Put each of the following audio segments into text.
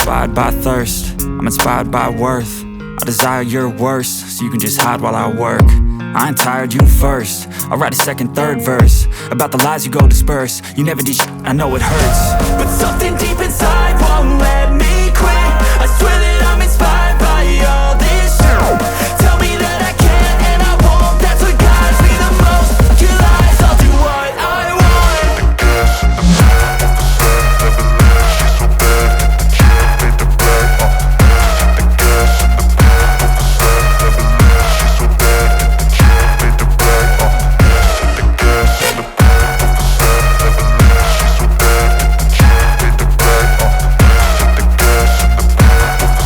inspired by thirst, I'm inspired by worth. I desire your worst, so you can just hide while I work. I ain't tired, you first. I'll write a second, third verse about the lies you go disperse. You never did shit, I know it hurts, but something deep inside won't let me quit. I swear that I'm inspired by all this shit. Tell me that I can't and I won't. That's what guides me the most. Fuck your lies, I'll do what I want. The gas in the back of the set never left. She's so bad that the can't fade the black. The gas in the back of the set never left. She's so bad that the can't fade the black. The gas in the back of the set never left. She's so bad that the can't fade the black. The gas in the back of the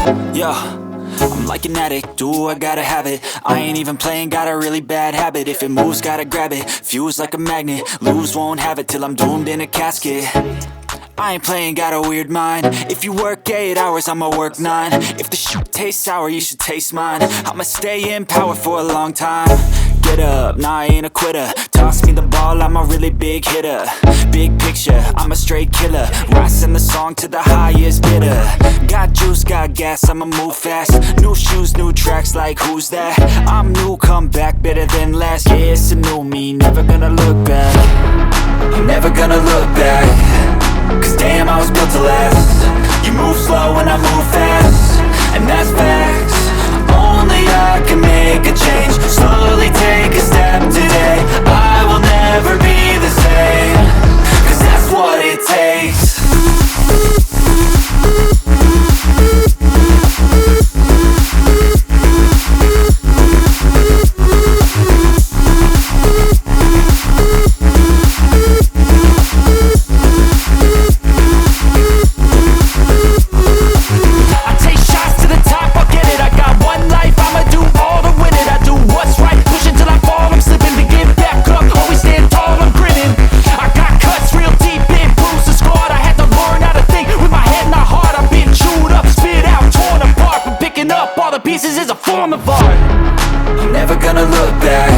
Yeah, I'm like an addict, do I gotta have it. I ain't even playing, got a really bad habit. If it moves, gotta grab it, fuse like a magnet. Lose, won't have it till I'm doomed in a casket. I ain't playing, got a weird mind. If you work 8 hours, I'ma work 9. If the shit tastes sour, you should taste mine. I'ma stay in power for a long time. Get up, nah, I ain't a quitter. Toss me the ball, I'm a really big hitter. Big picture, I'm a straight killer. Rising the song to the highest bidder. Got juice, got gas, I'ma move fast. New shoes, new tracks, like who's that? I'm new, come back, better than last. Yeah, it's a new me, never gonna look back. I'm never gonna look back. Cause damn, I was built to last. You move slow and I move fast, and that's facts. Only I can make a change. Slowly take a step today. I will never be the same. Cause that's what it takes. Pieces is a form of art. I'm never gonna look back.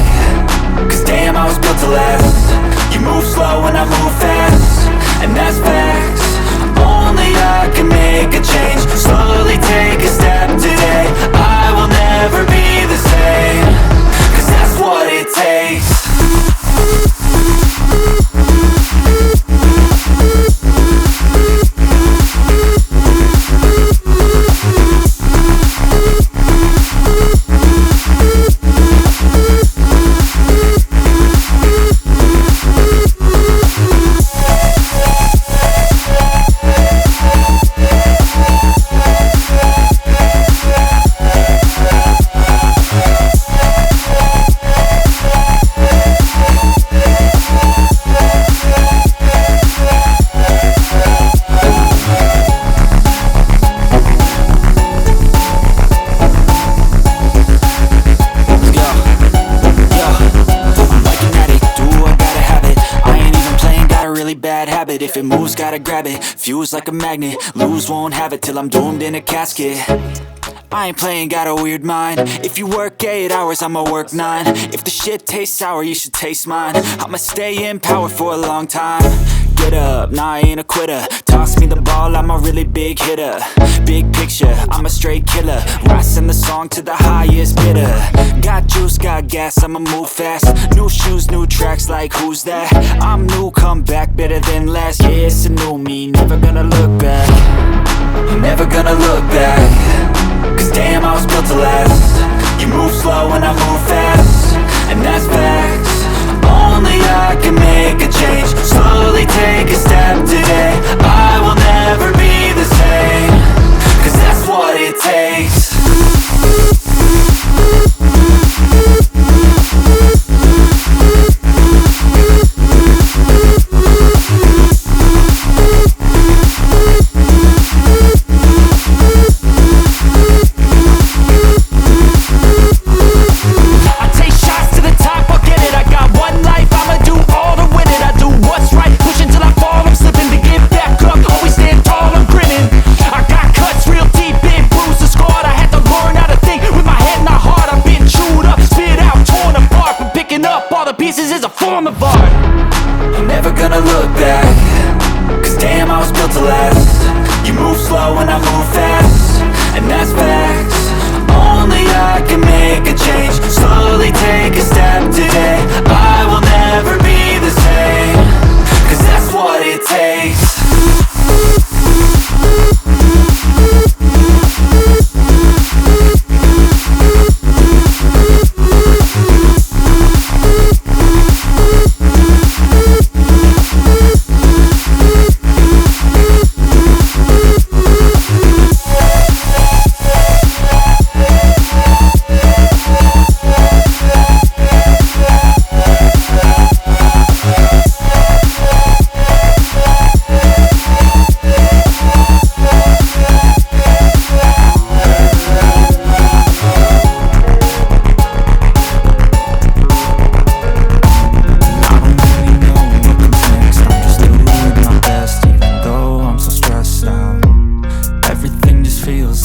Cause damn, I was built to last. You move slow and I move fast, and that's facts. Only I can make a change. Slowly take a step today. I will never be the same. Cause that's what it takes. If it moves, gotta grab it, fuse like a magnet. Lose, won't have it till I'm doomed in a casket. I ain't playing, got a weird mind. If you work 8 hours, I'ma work 9. If the shit tastes sour, you should taste mine. I'ma stay in power for a long time. Get up, nah, I ain't a quitter. Toss me the ball, I'm a really big hitter. Big picture, I'm a straight killer. Rising the song to the highest bidder. Got juice, got gas, I'ma move fast. New shoes, new tracks, like who's that? I'm new, come back, better than last. Yeah, it's a new me, never gonna look back. I'm never gonna look back. Cause damn, I was built to last. You move slow and I move fast, and that's facts. Only I can make a change. Slowly take a step today. I will never be the same. Cause that's what it takes. Squad, I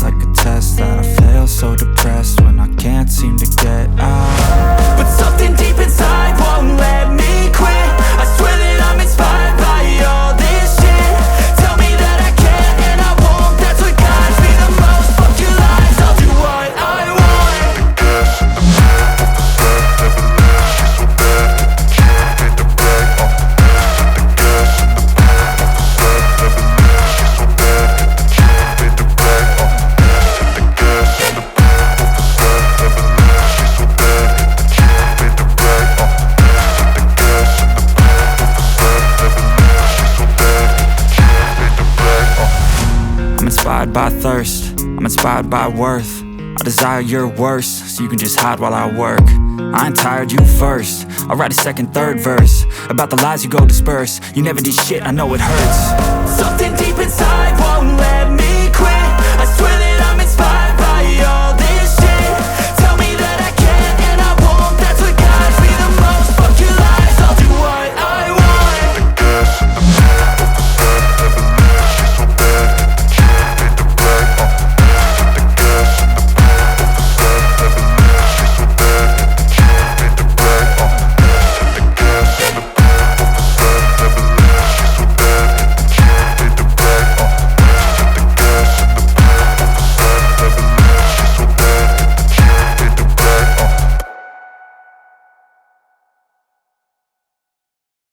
like a test that I fail, so depressed when I can't seem to get out. But something deep inside won't let me quit. I swear that I'm inspired by all this shit. Tell me that I can't and I won't. That's what guides me the most. Fuck your lies, I'll do what I want. Gas in the back of the set, never leave, she's so bad. Hit the gym, made the bag, the gas in the back of the set, never leave, she's so bad. Hit the gym, made the bag, the gas in the back of the set, never leave, she's so bad. Hit the gym, made the bag, the gas in the back of the set, never leave, she's so bad. Hit the gym, made the bag, I'm inspired by thirst, I'm inspired by worth. I desire your worst, so you can just hide while I work. I ain't tired, you first. I'll write a second, third verse about the lies you go disperse. You never did shit, I know it hurts.